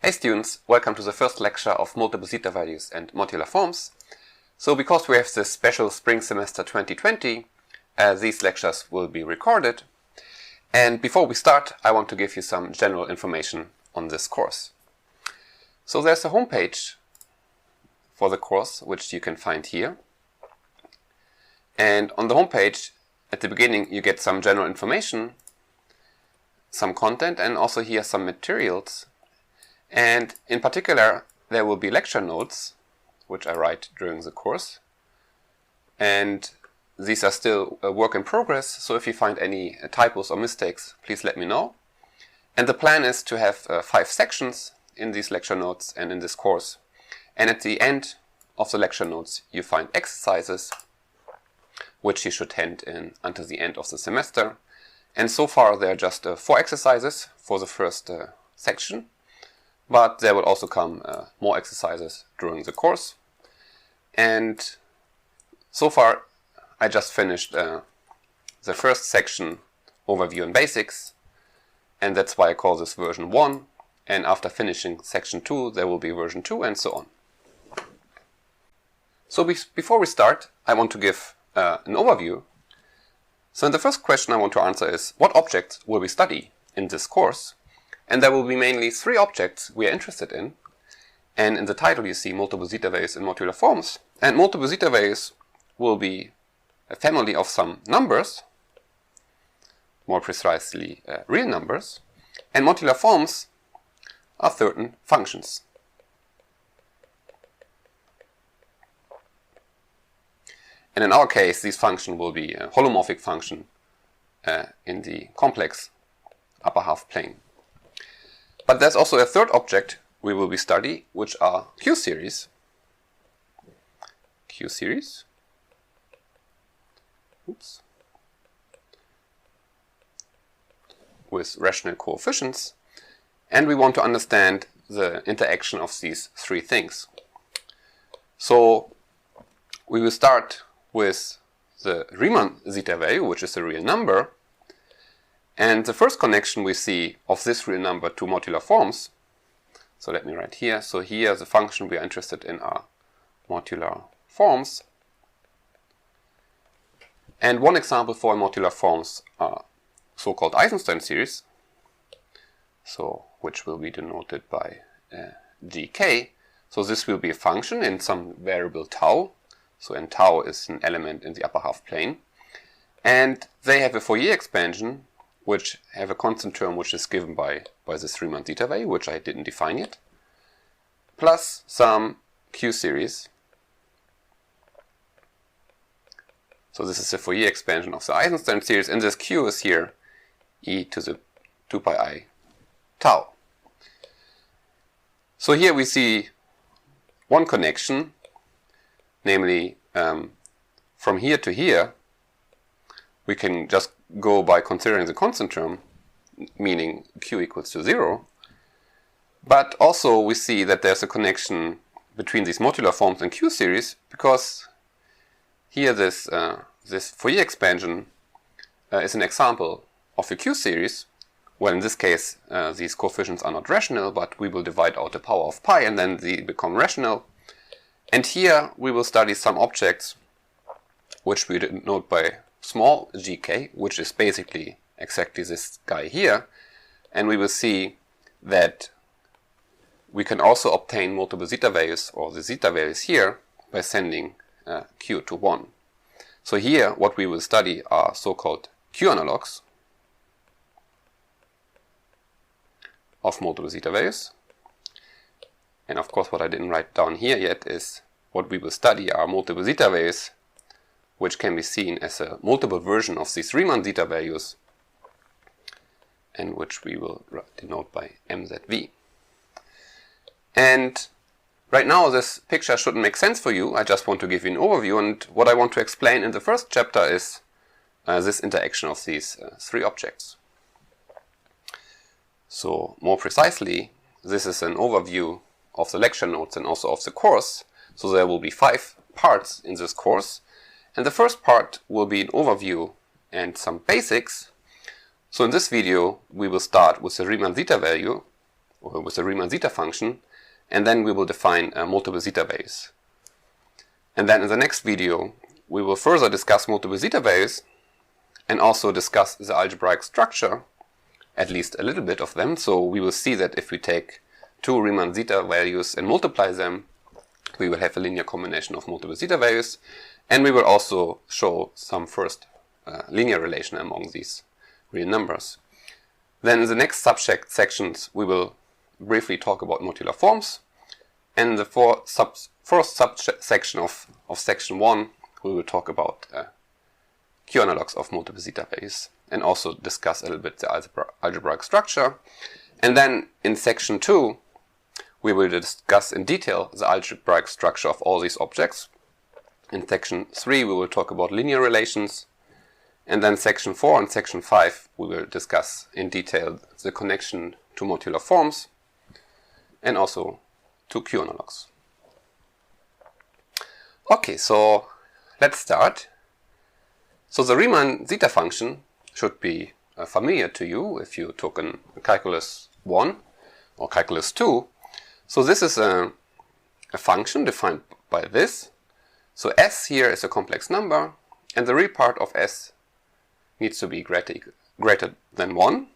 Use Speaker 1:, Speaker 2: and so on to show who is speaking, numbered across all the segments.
Speaker 1: Hey students, welcome to the first lecture of multiple zeta values and modular forms. So because we have this special spring semester 2020, these lectures will be recorded. And before we start, I want to give you some general information on this course. So there's a homepage for the course, which you can find here. And on the homepage, at the beginning, you get some general information, some content, and also here some materials. And in particular, there will be lecture notes, which I write during the course. And these are still a work in progress, so if you find any typos or mistakes, please let me know. And the plan is to have 5 sections in these lecture notes and in this course. And at the end of the lecture notes, you find exercises, which you should hand in until the end of the semester. And so far, there are just 4 exercises for the first section. But there will also come more exercises during the course. And so far, I just finished the first section, Overview and Basics. And that's why I call this version 1. And after finishing section 2, there will be version 2 and so on. So before we start, I want to give an overview. So the first question I want to answer is, what objects will we study in this course? And there will be mainly 3 objects we are interested in. And in the title you see multiple zeta values and modular forms. And multiple zeta values will be a family of some numbers, more precisely real numbers. And modular forms are certain functions. And in our case, this function will be a holomorphic function in the complex upper half plane. But there's also a third object we will be studying, which are Q-series. Q-series. Oops. With rational coefficients. And we want to understand the interaction of these 3 things. So we will start with the Riemann zeta value, which is a real number. And the first connection we see of this real number to modular forms, so let me write here, so here the function we are interested in are modular forms. And one example for modular forms are so-called Eisenstein series, so which will be denoted by gk. So this will be a function in some variable tau, so and tau is an element in the upper half plane. And they have a Fourier expansion, which have a constant term which is given by this Riemann zeta value, which I didn't define yet, plus some Q-series. So this is the Fourier expansion of the Eisenstein series, and this Q is here e to the 2 pi I tau. So here we see one connection, namely from here to here, we can just go by considering the constant term, meaning q equals to 0. But also we see that there's a connection between these modular forms and Q-series, because here this Fourier expansion is an example of a Q-series. Well, in this case, these coefficients are not rational, but we will divide out the power of pi and then they become rational. And here we will study some objects which we denote by small gk, which is basically exactly this guy here. And we will see that we can also obtain multiple zeta values, or the zeta values here, by sending q to 1. So here what we will study are so-called q analogs of multiple zeta values. And of course what I didn't write down here yet is what we will study are multiple zeta values, which can be seen as a multiple version of these Riemann zeta values, and which we will denote by mzv. And right now this picture shouldn't make sense for you, I just want to give you an overview, and what I want to explain in the first chapter is this interaction of these 3 objects. So more precisely, this is an overview of the lecture notes and also of the course, so there will be 5 parts in this course. And the first part will be an overview and some basics. So in this video, we will start with the Riemann zeta value, with the Riemann zeta function, and then we will define multiple zeta values. And then in the next video we will further discuss multiple zeta values and also discuss the algebraic structure, at least a little bit of them. So we will see that if we take two Riemann zeta values and multiply them, we will have a linear combination of multiple zeta values, and we will also show some first linear relation among these real numbers. Then in the next subject sections we will briefly talk about modular forms, and in the first subsection of section 1 we will talk about Q-analogues of multiple zeta values and also discuss a little bit the algebraic structure. And then in section 2 we will discuss in detail the algebraic structure of all these objects. In section 3 we will talk about linear relations, and then section 4 and section 5 we will discuss in detail the connection to modular forms and also to Q-analogues. Okay, so let's start. So the Riemann zeta function should be familiar to you if you took in calculus 1 or calculus 2. So this is a function defined by this. So s here is a complex number, and the real part of s needs to be greater than 1.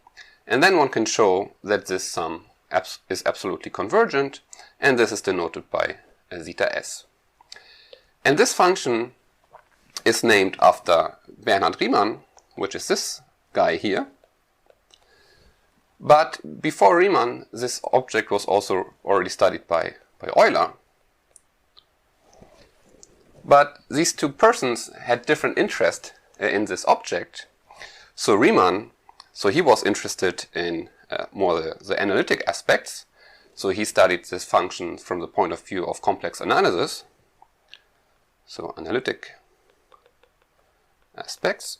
Speaker 1: And then one can show that this sum is absolutely convergent, and this is denoted by zeta s. And this function is named after Bernhard Riemann, which is this guy here. But before Riemann, this object was also already studied by Euler. But these two persons had different interest in this object. So Riemann, he was interested in more the analytic aspects. So he studied this function from the point of view of complex analysis. So analytic aspects.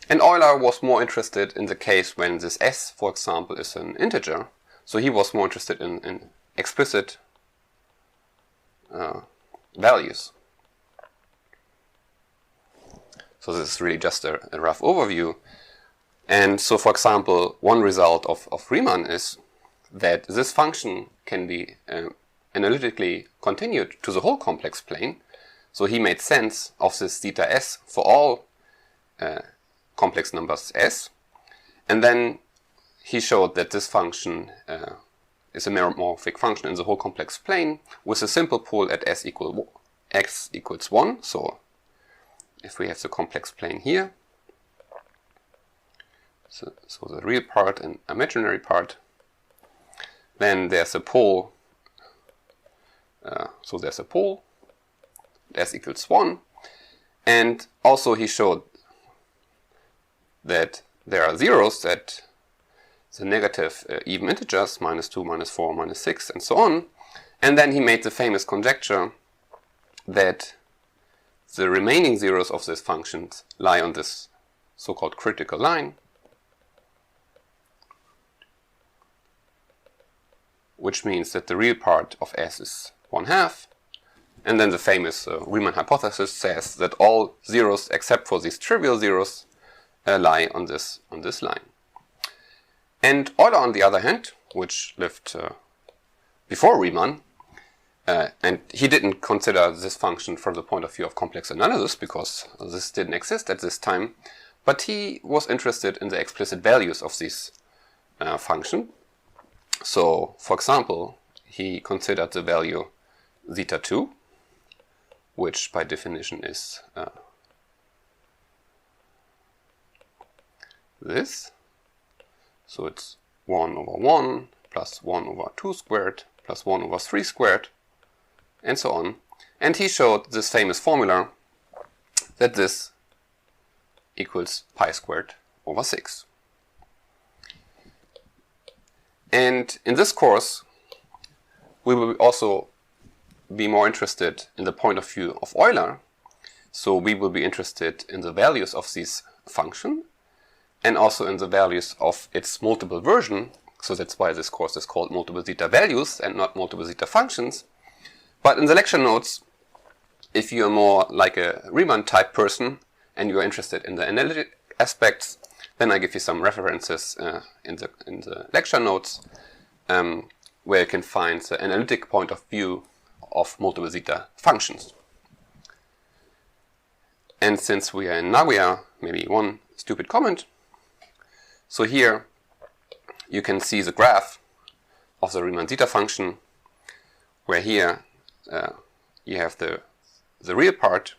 Speaker 1: And Euler was more interested in the case when this s, for example, is an integer. So he was more interested in explicit values. So this is really just a rough overview. And so, for example, one result of Riemann is that this function can be analytically continued to the whole complex plane. So he made sense of this zeta s for all complex numbers s, and then he showed that this function is a meromorphic function in the whole complex plane with a simple pole at x equals 1. So if we have the complex plane here, so the real part and imaginary part, then there's a pole, so there's a pole at s equals 1, and also he showed that there are zeros at the negative even integers, -2, -4, -6, and so on. And then he made the famous conjecture that the remaining zeros of this function lie on this so-called critical line, which means that the real part of s is 1/2. And then the famous Riemann hypothesis says that all zeros except for these trivial zeros lie on this line. And Euler, on the other hand, which lived before Riemann, and he didn't consider this function from the point of view of complex analysis because this didn't exist at this time, but he was interested in the explicit values of this function. So, for example, he considered the value zeta 2, which by definition is this. So it's 1/1 plus 1/2 squared plus 1/3 squared, and so on. And he showed this famous formula that this equals pi squared over 6. And in this course, we will also be more interested in the point of view of Euler. So we will be interested in the values of this function and also in the values of its multiple version. So that's why this course is called multiple zeta values and not multiple zeta functions. But in the lecture notes, if you are more like a Riemann type person and you are interested in the analytic aspects, Then I give you some references in the lecture notes where you can find the analytic point of view of multiple zeta functions. And since we are in Nagoya, maybe one stupid comment. So here you can see the graph of the Riemann zeta function, where here you have the real part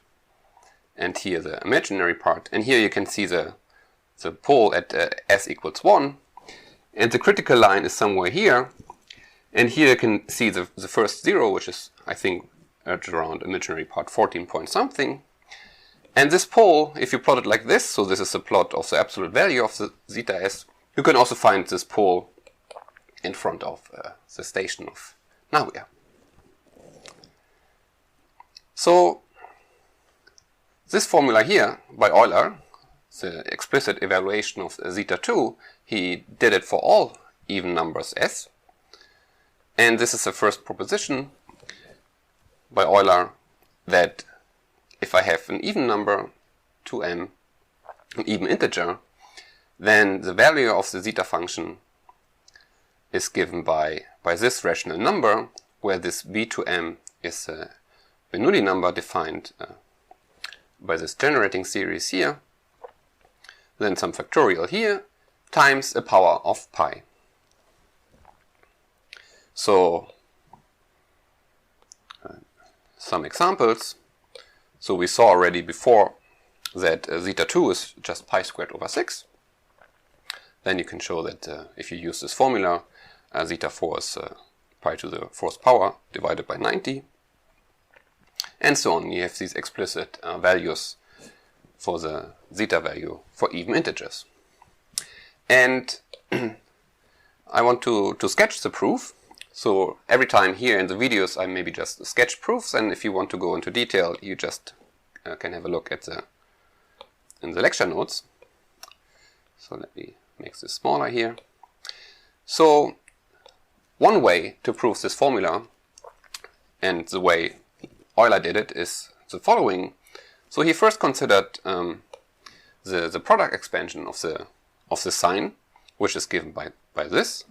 Speaker 1: and here the imaginary part, and here you can see the pole at s equals 1, and the critical line is somewhere here, and here you can see the first 0, which is, I think, at around imaginary part 14 point something. And this pole, if you plot it like this, so this is a plot of the absolute value of the zeta s, you can also find this pole in front of the station of Nagoya. So this formula here by Euler, the explicit evaluation of zeta 2, he did it for all even numbers s. And this is the first proposition by Euler that if I have an even number, 2m, an even integer, then the value of the zeta function is given by this rational number, where this b2m is a Bernoulli number defined by this generating series here, then some factorial here, times a power of pi. So some examples. So we saw already before that zeta 2 is just pi squared over 6. Then you can show that if you use this formula, zeta 4 is pi to the 4th power divided by 90. And so on. You have these explicit values for the zeta value for even integers. And I want to sketch the proof. So every time here in the videos I maybe just sketch proofs, and if you want to go into detail you just can have a look at in the lecture notes. So let me make this smaller here. So one way to prove this formula, and the way Euler did it, is the following. So he first considered the product expansion of the sign, which is given by this.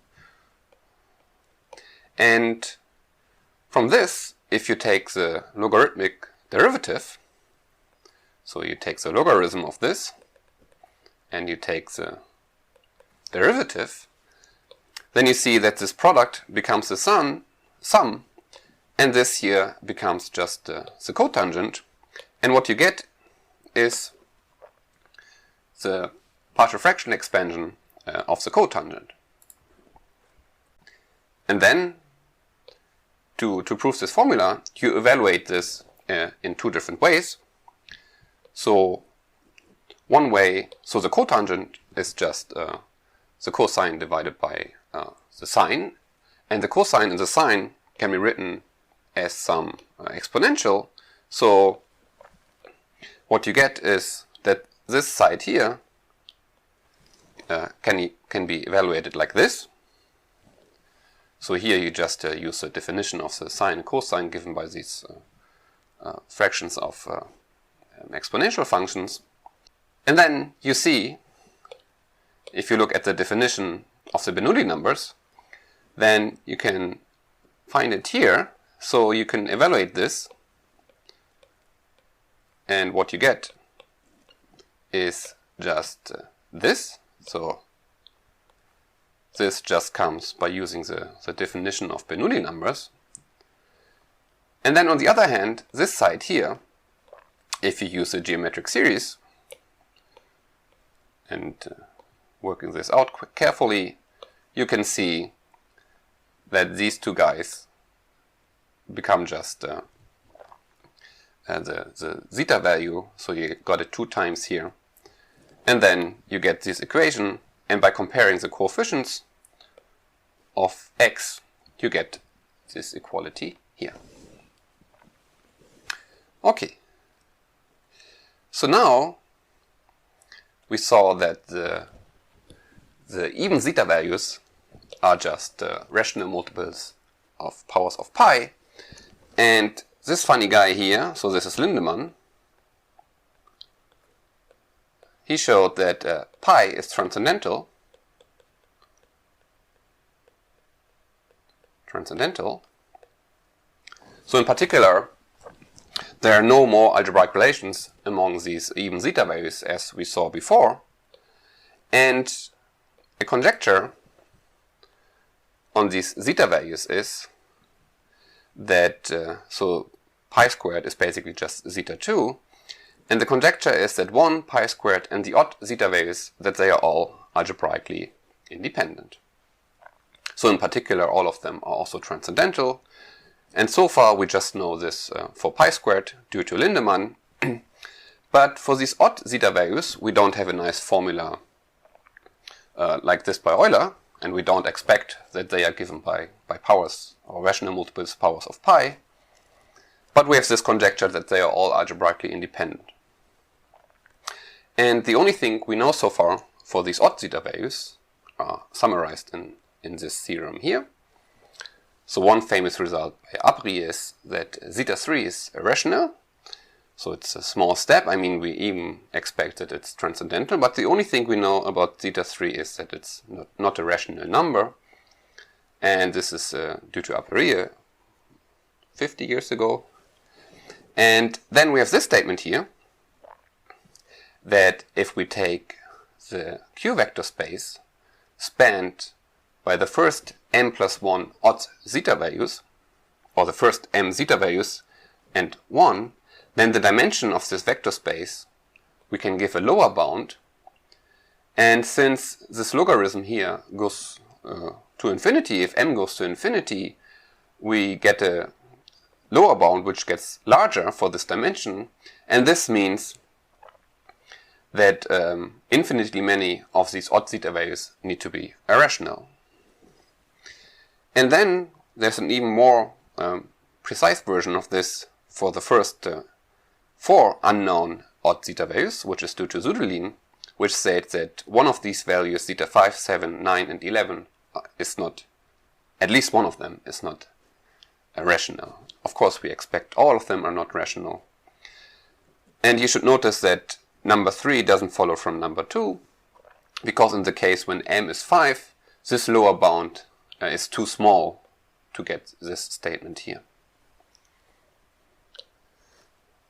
Speaker 1: And from this, if you take the logarithmic derivative, so you take the logarithm of this, and you take the derivative, then you see that this product becomes the sum, and this here becomes just the cotangent, and what you get is the partial fraction expansion of the cotangent. And then, to prove this formula, you evaluate this in two different ways. So one way, so the cotangent is just the cosine divided by the sine, and the cosine and the sine can be written as some exponential. So what you get is that this side here can be evaluated like this. So here you just use the definition of the sine and cosine given by these fractions of exponential functions. And then you see, if you look at the definition of the Bernoulli numbers, then you can find it here. So you can evaluate this, and what you get is just this. So this just comes by using the definition of Bernoulli numbers. And then on the other hand, this side here, if you use a geometric series and working this out carefully, you can see that these two guys become just the zeta value, so you got it 2 times here, and then you get this equation, and by comparing the coefficients of x, you get this equality here. Okay, so now we saw that the even zeta values are just rational multiples of powers of pi, and this funny guy here, so this is Lindemann, he showed that pi is transcendental. So in particular, there are no more algebraic relations among these even zeta values as we saw before. And a conjecture on these zeta values is that, so pi squared is basically just zeta 2. And the conjecture is that 1, pi squared, and the odd zeta values, that they are all algebraically independent. So in particular, all of them are also transcendental. And so far, we just know this for pi squared due to Lindemann. But for these odd zeta values, we don't have a nice formula like this by Euler. And we don't expect that they are given by powers or rational multiples powers of pi. But we have this conjecture that they are all algebraically independent. And the only thing we know so far for these odd zeta values are summarized in this theorem here. So one famous result by Abri is that zeta 3 is irrational. So it's a small step. I mean, we even expect that it's transcendental. But the only thing we know about zeta 3 is that it's not a rational number. And this is due to Abri 50 years ago. And then we have this statement here, that if we take the Q vector space spanned by the first m plus 1 odd zeta values, or the first m zeta values and 1, then the dimension of this vector space we can give a lower bound. And since this logarithm here goes to infinity, if m goes to infinity, we get a lower bound which gets larger for this dimension. And this means that infinitely many of these odd zeta values need to be irrational. And then there's an even more precise version of this for the first 4 unknown odd zeta values, which is due to Sudelin, which states that one of these values, zeta 5, 7, 9, and 11, is not, at least one of them is not irrational. Of course, we expect all of them are not rational. And you should notice that number 3 doesn't follow from number 2, because in the case when m is 5, this lower bound is too small to get this statement here.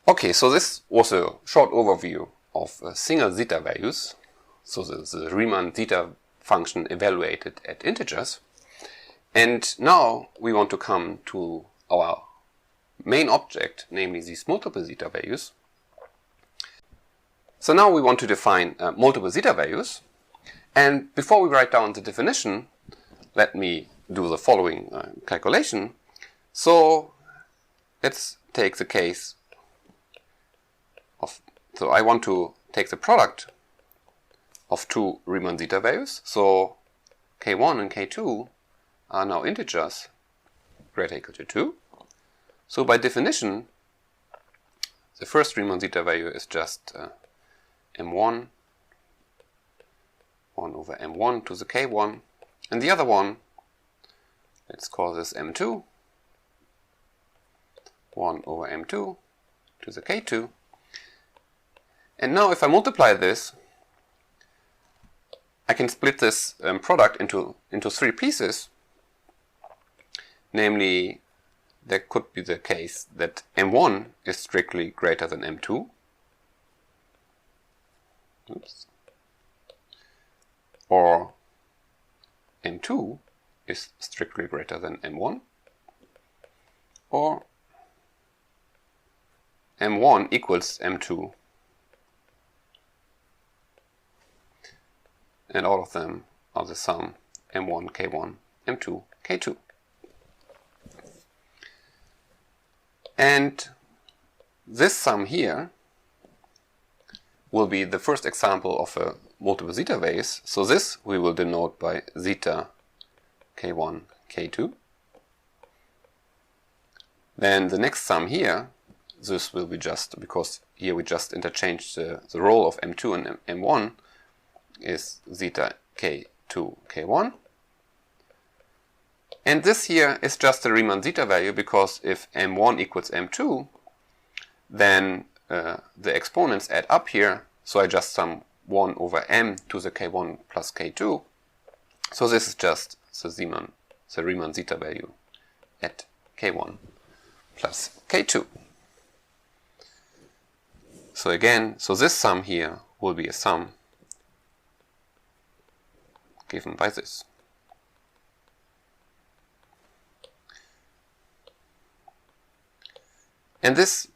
Speaker 1: Okay, so this was a short overview of single zeta values, so the Riemann zeta function evaluated at integers. And now we want to come to our main object, namely these multiple zeta values. So now we want to define multiple zeta values. And before we write down the definition, let me do the following calculation. So let's take the case of, so I want to take the product of two Riemann zeta values. So k1 and k2 are now integers greater or equal to 2. So by definition, the first Riemann zeta value is just m1 1 over m1 to the k1, and the other one, let's call this m2 1 over m2 to the k2. And now if I multiply this, I can split this product into 3 pieces. Namely, there could be the case that m1 is strictly greater than m2. Oops. Or m2 is strictly greater than m1. Or m1 equals m2. And all of them are the sum m1, k1, m2, k2. And this sum here will be the first example of a multiple zeta vase. So this we will denote by zeta k1, k2. Then the next sum here, this will be just, because here we just interchange the role of m2 and m1, is zeta k2, k1. And this here is just a Riemann zeta value, because if m1 equals m2, then the exponents add up here, so I just sum 1 over m to the k1 plus k2. So this is just the Riemann zeta value at k1 plus k2. So again, so this sum here will be a sum given by this. And this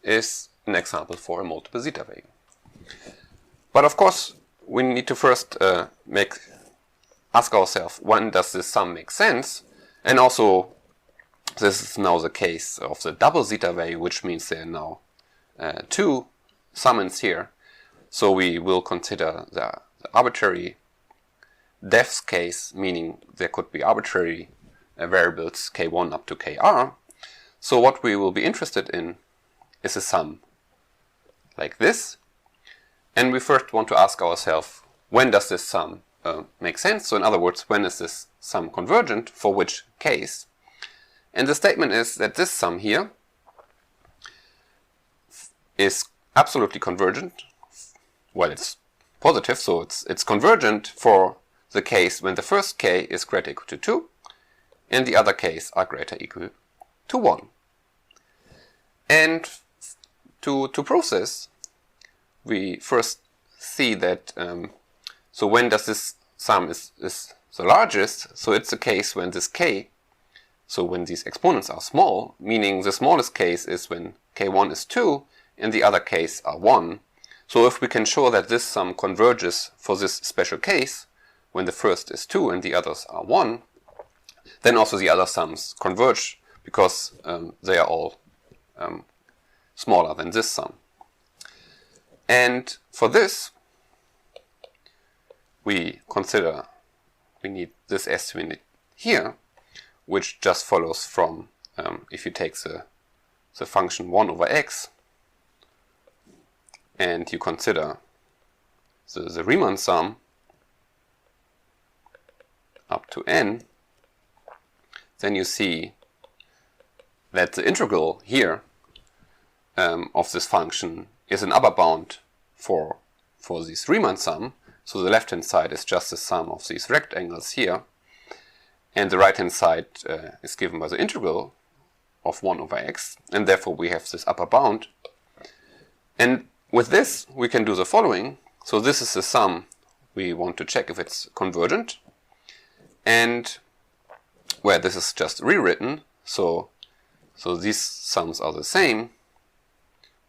Speaker 1: is an example for a multiple zeta value. But of course, we need to first ask ourselves, when does this sum make sense? And also, this is now the case of the double zeta value, which means there are now two summands here. So we will consider the arbitrary depth case, meaning there could be arbitrary variables k1 up to kr. So what we will be interested in is a sum like this. And we first want to ask ourselves, when does this sum make sense? So in other words, when is this sum convergent, for which case? And the statement is that this sum here is absolutely convergent. Well, it's positive, so it's convergent for the case when the first k is greater or equal to 2 and the other k's are greater or equal to 1. And to prove this, we first see that so when does this sum is the largest? So it's the case when this k, so when these exponents are small, meaning the smallest case is when k1 is 2 and the other k's are 1. So if we can show that this sum converges for this special case, when the first is 2 and the others are 1, then also the other sums converge because they are all smaller than this sum. And for this, we need this estimate here, which just follows from, if you take the function 1 over x, and you consider the Riemann sum up to n, then you see that the integral here of this function is an upper bound for this Riemann sum. So the left hand side is just the sum of these rectangles here, and the right hand side is given by the integral of 1 over x, and therefore we have this upper bound. And with this we can do the following. So this is the sum we want to check if it's convergent, and where this is just rewritten, so these sums are the same,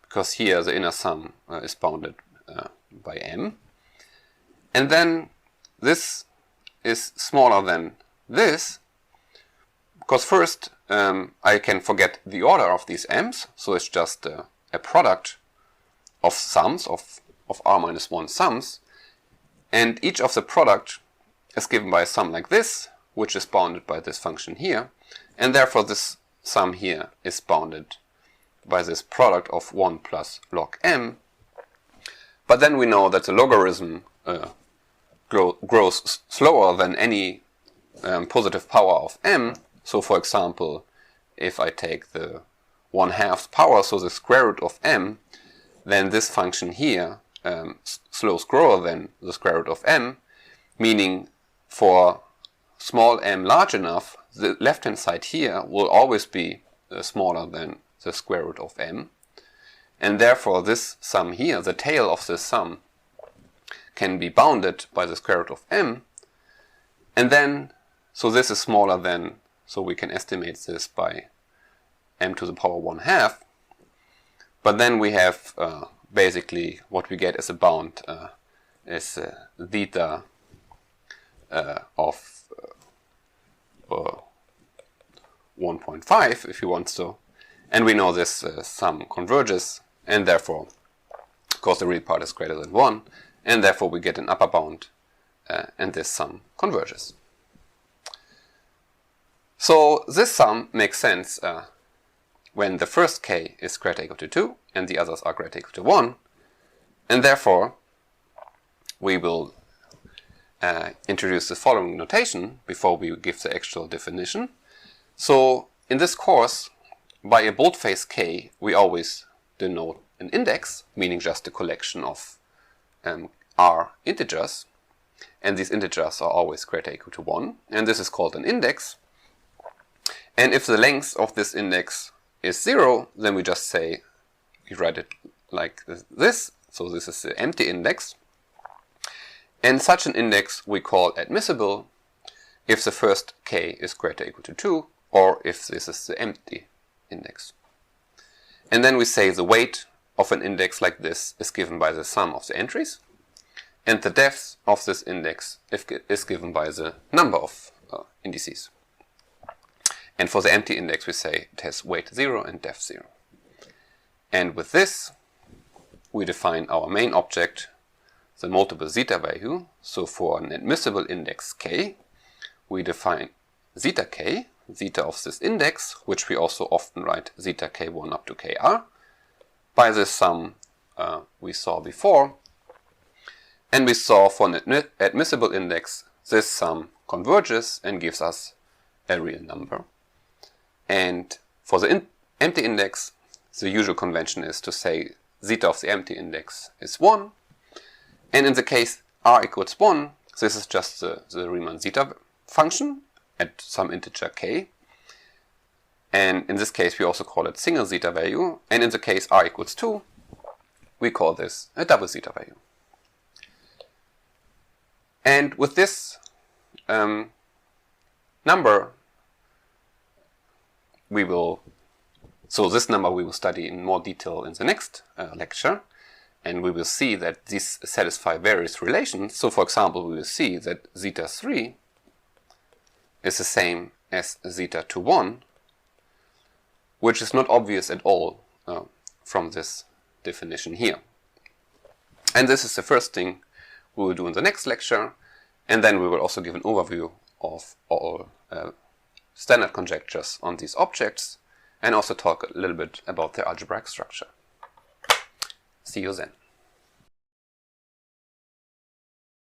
Speaker 1: because here the inner sum is bounded by m. And then this is smaller than this, because first I can forget the order of these m's, so it's just a product of sums, of r minus 1 sums, and each of the product is given by a sum like this, which is bounded by this function here, and therefore this sum here is bounded by this product of 1 plus log m. But then we know that the logarithm grows slower than any positive power of m. So for example, if I take the 1/2 power, so the square root of m, then this function here slows slower than the square root of m, meaning for small m large enough, the left hand side here will always be smaller than the square root of m, and therefore this sum here, the tail of this sum, can be bounded by the square root of m, and then so this is smaller than, so we can estimate this by m to the power 1/2, but then we have basically what we get as a bound is zeta of 1.5 if you want so, and we know this sum converges, and therefore, of course, the real part is greater than 1, and therefore we get an upper bound, and this sum converges. So this sum makes sense when the first k is greater or equal to 2 and the others are greater or equal to 1, and therefore we will introduce the following notation before we give the actual definition. So in this course, by a boldface k, we always denote an index, meaning just a collection of are integers, and these integers are always greater or equal to 1, and this is called an index. And if the length of this index is 0, then we just say, we write it like this, so this is the empty index. And such an index we call admissible if the first k is greater or equal to 2, or if this is the empty index. And then we say the weight of an index like this is given by the sum of the entries, and the depth of this index is given by the number of indices. And for the empty index we say it has weight 0 and depth 0. And with this we define our main object, the multiple zeta value. So for an admissible index k, we define zeta k, zeta of this index, which we also often write zeta k1 up to kr, by the sum we saw before. And we saw for an admissible index, this sum converges and gives us a real number. And for the empty index, the usual convention is to say zeta of the empty index is 1. And in the case r equals 1, this is just the Riemann zeta function at some integer k. And in this case we also call it single zeta value. And in the case r equals 2, we call this a double zeta value. And with this number, this number we will study in more detail in the next lecture. And we will see that these satisfy various relations. So for example, we will see that zeta 3 is the same as zeta to 1, which is not obvious at all from this definition here. And this is the first thing we will do in the next lecture, and then we will also give an overview of all standard conjectures on these objects, and also talk a little bit about their algebraic structure. See you then.